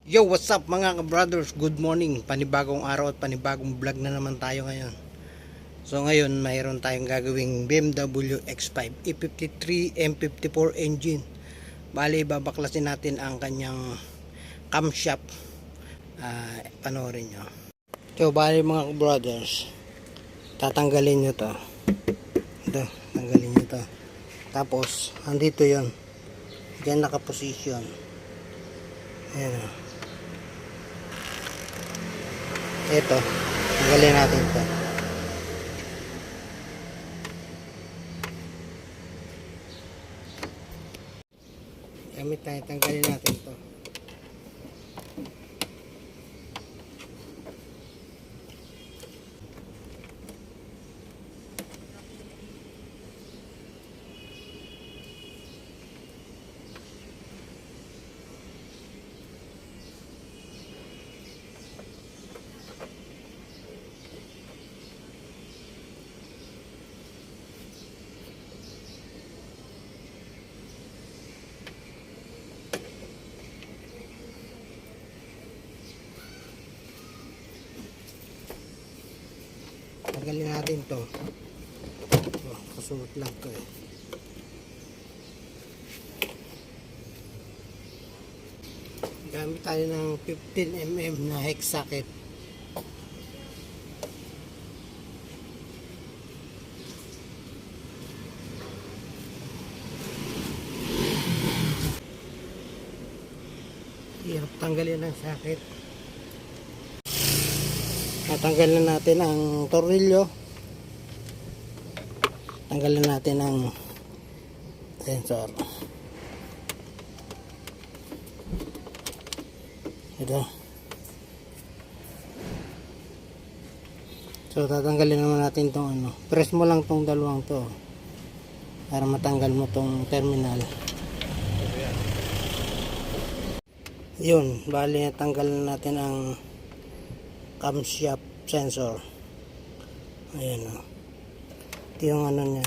Yo, what's up mga brothers? Good morning. Panibagong araw at panibagong vlog na naman tayo ngayon. So ngayon, mayroon tayong gagawing BMW X5 E53 M54 engine. Bali, babaklasin natin ang kanyang camshaft. Panoorin nyo. So, bali mga brothers, tatanggalin nyo to. Ito, tanggalin nyo to. Tapos, andito yon. Diyan nakaposisyon. Ayan o. Ito, tanggalin natin ito. Gamit tayo, tanggalin natin ito. Tanggalin natin to. Kasuot lang to eh. Gamit tayo ng 15mm na hex socket. Hirap tanggalin ang socket. Natanggalin natin ang tornilyo. Tanggalin natin ang sensor. Ito. So tatanggalin naman natin tong ano. Press mo lang tong dalawang to para matanggal mo tong terminal. Yun, bali natanggalan natin ang camshaft sensor. Ayan o. Ito yung ano niya.